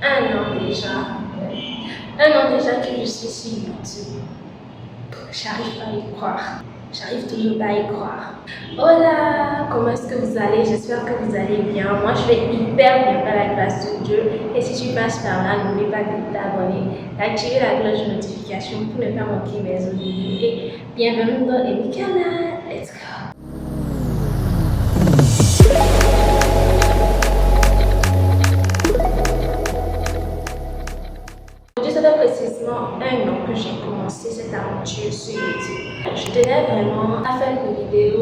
un an déjà. Un an déjà que je suis sur YouTube. J'arrive pas à y croire. J'arrive toujours pas à y croire. Hola, comment est-ce que vous allez? J'espère que vous allez bien. Moi, je vais hyper bien par la grâce de Dieu. Et si tu passes par là, n'oublie pas de t'abonner, d'activer la cloche de notification pour ne pas manquer mes autres vidéos. Et bienvenue dans le canal. Let's go. Ça fait précisément un an que j'ai commencé cette aventure sur YouTube. Je tenais vraiment à faire une vidéo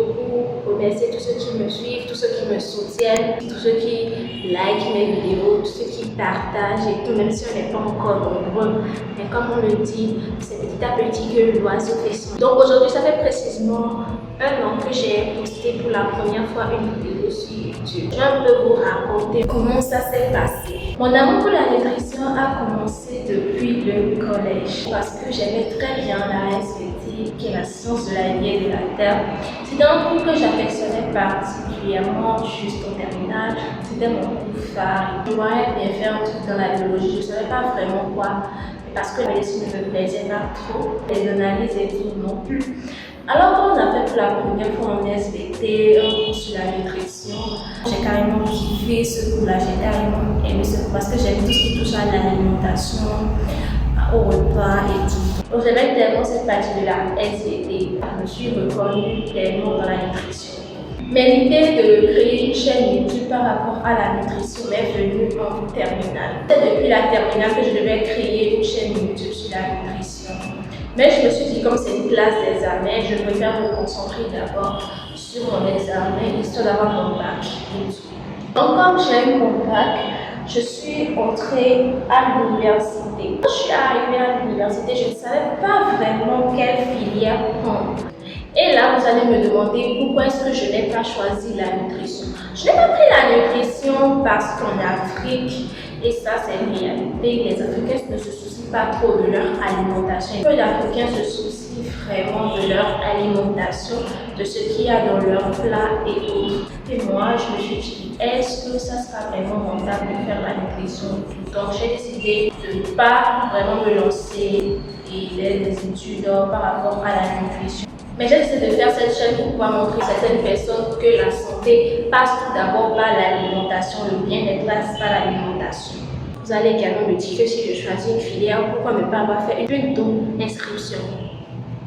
pour remercier tous ceux qui me suivent, tous ceux qui me soutiennent, tous ceux qui likent mes vidéos, tous ceux qui partagent et tout, même si on n'est pas encore nombreux. Mais comme on le dit, c'est petit à petit que l'oiseau fait son. Donc aujourd'hui, ça fait précisément un an que j'ai posté pour la première fois une vidéo sur YouTube. Je vais un peu vous raconter comment ça s'est passé. Mon amour pour la nutrition a commencé depuis le collège parce que j'aimais très bien la SVT, qui est la science de la vie et de la terre. C'était un cours que j'affectionnais particulièrement juste au terminal. C'était mon cours phare. Je voyais bien faire un truc dans la biologie, je ne savais pas vraiment quoi. Parce que la médecine ne me plaisait pas trop, les analyses et tout non plus. Alors quand on a fait pour la première fois en SVT, un cours sur la nutrition, j'ai carrément kiffé ce cours-là, j'ai carrément aimé ce cours parce que j'aime tout ce qui touche à l'alimentation, au repas et tout. Donc j'aimais tellement cette partie de la SVT, je me suis reconnue tellement dans la nutrition. Mais l'idée de créer une chaîne YouTube par rapport à la nutrition m'est venue en terminale. C'est depuis la terminale que je devais créer une chaîne YouTube sur la nutrition. Mais je me suis dit, comme c'est une classe d'examen, je préfère me concentrer d'abord sur mon examen, histoire d'avoir mon bac. Donc comme j'ai eu mon bac, je suis entrée à l'université. Quand je suis arrivée à l'université, je ne savais pas vraiment quelle filière prendre. Et là, vous allez me demander pourquoi est-ce que je n'ai pas choisi la nutrition. Je n'ai pas pris la nutrition parce qu'en Afrique, et ça c'est une réalité, les Africains ne se soucient pas trop de leur alimentation. Peu d'Africains se soucient vraiment de leur alimentation, de ce qu'il y a dans leur plat et autres. Et moi, je me suis dit, est-ce que ça sera vraiment rentable de faire la nutrition? Donc j'ai décidé de ne pas vraiment me lancer des études par rapport à la nutrition. Mais j'ai décidé de faire cette chaîne pour pouvoir montrer à certaines personnes que la santé passe tout d'abord par l'alimentation, le bien-être passe par l'alimentation. Vous allez également me dire que si je choisis une filière, pourquoi ne pas avoir fait une auto-inscription?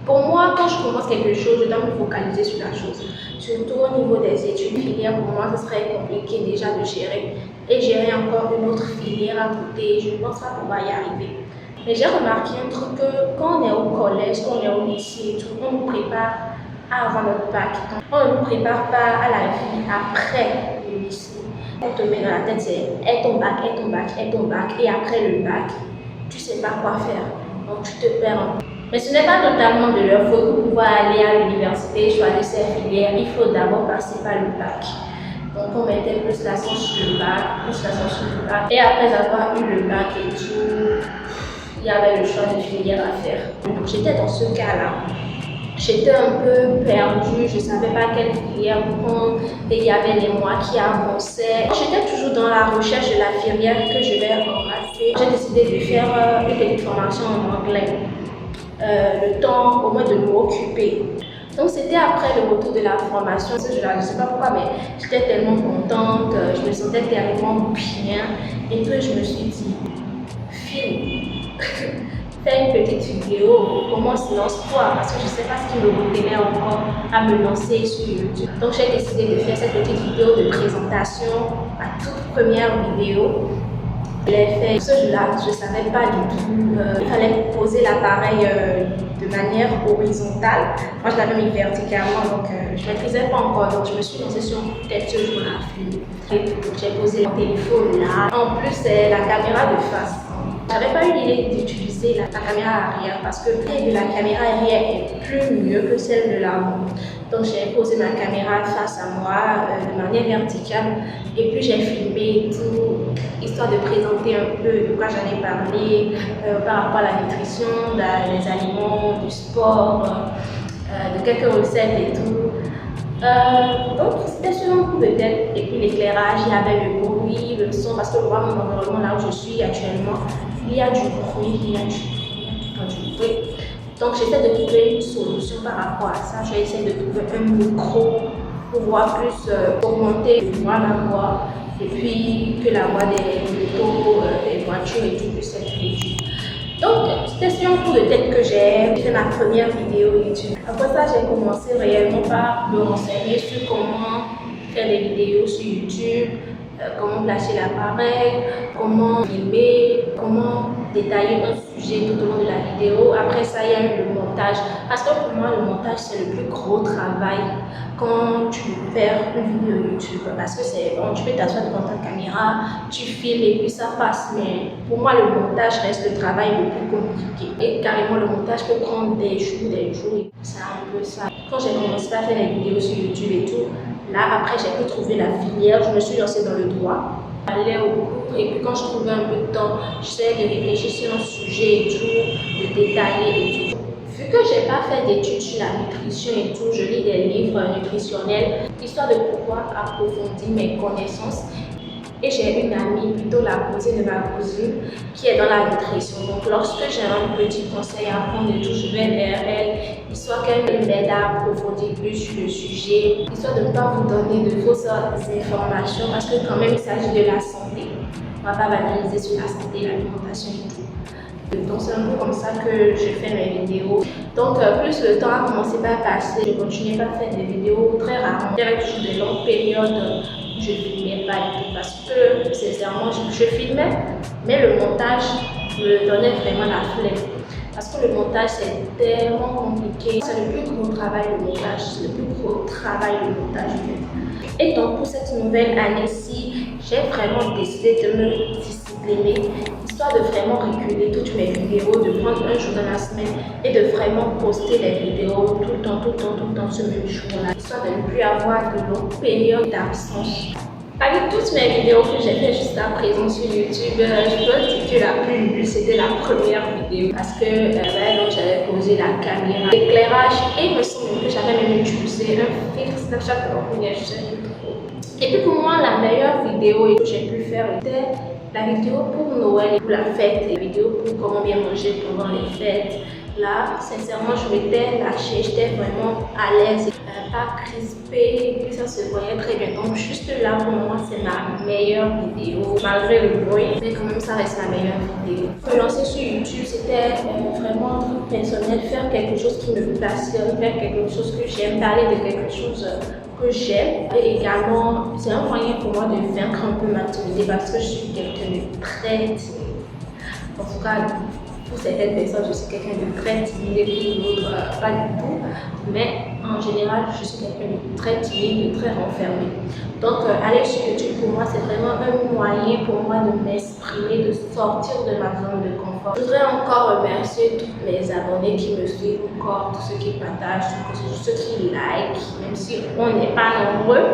Pour moi, quand je commence quelque chose, je dois me focaliser sur la chose. Surtout au niveau des études, filière, pour moi, ce serait compliqué déjà de gérer. Et gérer encore une autre filière à côté, je ne pense pas qu'on va y arriver. Mais j'ai remarqué un truc que quand on est au collège, quand on est au lycée et tout, on nous prépare à avoir notre bac. On ne nous prépare pas à la vie après le lycée. On te met dans la tête, c'est aie ton bac, aie ton bac, aie ton bac. Et après le bac, tu ne sais pas quoi faire. Donc tu te perds un peu. Mais ce n'est pas totalement de leur faute. Pour pouvoir aller à l'université, choisir ses filières, il faut d'abord passer par le bac. Donc on mettait plus l'accent sur le bac, plus l'accent sur le bac. Et après avoir eu le bac et tout, il y avait le choix de filière à faire. Donc j'étais dans ce cas-là. J'étais un peu perdue, je ne savais pas quelle filière prendre et il y avait les mois qui avançaient. J'étais toujours dans la recherche de la filière que je vais embrasser. J'ai décidé de faire une petite formation en anglais. Le temps au moins de m'occuper. Donc c'était après le retour de la formation, je ne sais pas pourquoi, mais j'étais tellement contente, je me sentais tellement bien et puis je me suis dit, fais une petite vidéo, commence, lance-toi, parce que je ne sais pas ce qui me retenait encore à me lancer sur YouTube. Donc j'ai décidé de faire cette petite vidéo de présentation, ma toute première vidéo. Je l'ai fait ce jour-là, je ne savais pas du tout. Il fallait poser l'appareil de manière horizontale. Moi, je l'avais mis verticalement, donc je ne maîtrisais pas encore. Donc, je me suis lancée sur peut-être ce jour-là. J'ai posé mon téléphone là. En plus, c'est la caméra de face. Je n'avais pas eu l'idée d'utiliser la caméra arrière parce que la caméra arrière est plus mieux que celle de l'avant. Donc j'ai posé ma caméra face à moi de manière verticale et puis j'ai filmé tout, histoire de présenter un peu de quoi j'allais parler par rapport à la nutrition, des aliments, du sport, de quelques recettes et tout. Donc c'était sur un coup de tête et puis l'éclairage, il y avait le beau bruit, le son, parce que moi, mon environnement là où je suis actuellement, il y a du bruit, il y a du bruit. Donc j'essaie de trouver une solution par rapport à ça. J'essaie de trouver un micro pour pouvoir plus augmenter la voix et puis que la voix des motos, des voitures et tout puisse être réduite. Donc c'était un coup de tête que j'ai fait ma première vidéo YouTube. Après ça, j'ai commencé réellement par me renseigner sur comment faire des vidéos sur YouTube, comment placer l'appareil, comment filmer, comment détailler un sujet tout au long de la vidéo. Après ça, il y a eu le montage. Parce que pour moi, le montage, c'est le plus gros travail quand tu perds une vidéo YouTube. Parce que c'est bon, tu peux t'asseoir devant ta caméra, tu filmes et puis ça passe. Mais pour moi, le montage reste le travail le plus compliqué. Et carrément, le montage peut prendre des jours, des jours. C'est un peu ça. Quand j'ai commencé à faire des vidéos sur YouTube et tout, là, après, j'ai pu trouver la filière. Je me suis lancée dans le droit. J'allais au cours et puis quand je trouvais un peu de temps, j'essayais de réfléchir sur un sujet et tout, de détailler et tout. Vu que je n'ai pas fait d'études sur la nutrition et tout, je lis des livres nutritionnels, histoire de pouvoir approfondir mes connaissances. Et j'ai une amie, plutôt la cousine de ma cousine, qui est dans la nutrition. Donc lorsque j'ai un petit conseil à prendre et tout, je vais vers elle, histoire qu'elle m'aide à approfondir plus sur le sujet, histoire de ne pas vous donner de fausses informations, parce que quand même il s'agit de la santé. On ne va pas banaliser sur la santé, l'alimentation et tout. Donc c'est un peu comme ça que je fais mes vidéos. Donc plus le temps a commencé à passer, je continuais à faire des vidéos très rarement. Il y avait toujours des longues périodes où je ne filmais pas et tout, parce que sincèrement je filmais, mais le montage me donnait vraiment la flemme. Parce que le montage c'est tellement compliqué. C'est le plus gros travail le montage, c'est le plus gros travail le montage. Et donc pour cette nouvelle année-ci, j'ai vraiment décidé de me discipliner, histoire de vraiment reculer toutes mes vidéos, de prendre un jour dans la semaine et de vraiment poster les vidéos tout le temps, ce même jour-là, histoire de ne plus avoir de longues périodes d'absence. Avec toutes mes vidéos que j'ai fait jusqu'à présent sur YouTube, je peux dire que la plus vue c'était la première vidéo parce que j'avais posé la caméra, l'éclairage et il me semble que j'avais même utilisé un filtre Snapchat pour venir, je sais plus trop. Et puis pour moi, la meilleure vidéo que j'ai pu faire était la vidéo pour Noël et pour la fête, la vidéo pour comment bien manger pendant les fêtes. Là, sincèrement, je m'étais lâchée, j'étais vraiment à l'aise, pas crispée, et puis ça se voyait très bien. Donc, juste là, pour moi, c'est ma meilleure vidéo, malgré le bruit, mais quand même, ça reste ma meilleure vidéo. Me lancer sur YouTube, c'était vraiment un truc personnel, faire quelque chose qui me passionne, faire quelque chose que j'aime, parler de quelque chose que j'aime. Et également, c'est un moyen pour moi de vaincre un peu ma timidité parce que je suis quelqu'un de très timide. En tout cas, pour certaines personnes, je suis quelqu'un de très timide, pour d'autres, pas du tout. Mais en général, je suis quelqu'un de très timide, de très renfermé. Donc, aller sur YouTube, pour moi, c'est vraiment un moyen pour moi de m'exprimer, de sortir de ma zone de confort. Je voudrais encore remercier tous mes abonnés qui me suivent encore, tous ceux qui partagent, tous ceux qui like, même si on n'est pas nombreux.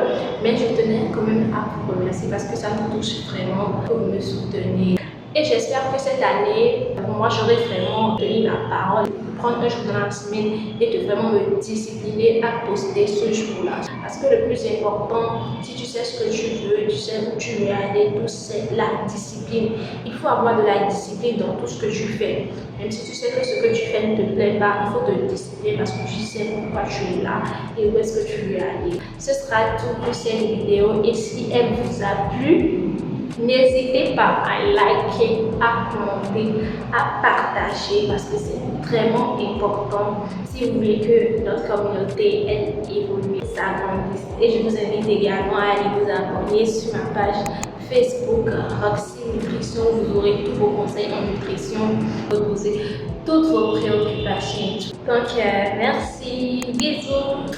Mais je tenais quand même à vous remercier parce que ça me touche vraiment que vous me soutenez. Et j'espère que cette année, moi, j'aurai vraiment tenu ma parole, de prendre un jour dans la semaine et de vraiment me discipliner à poster ce jour-là. Parce que le plus important, si tu sais ce que tu veux, tu sais où tu veux aller, tout c'est la discipline. Il faut avoir de la discipline dans tout ce que tu fais. Même si tu sais que ce que tu fais ne te plaît pas, il faut te discipliner parce que tu sais pourquoi tu es là et où est-ce que tu veux aller. Ce sera tout pour cette vidéo et si elle vous a plu, n'hésitez pas à liker, à commenter, à partager parce que c'est vraiment important si vous voulez que notre communauté elle évolue, s'agrandisse. Et je vous invite également à aller vous abonner sur ma page Facebook Roxy Nutrition. Vous aurez tous vos conseils en nutrition, vous poser toutes vos préoccupations. Donc merci, bisous.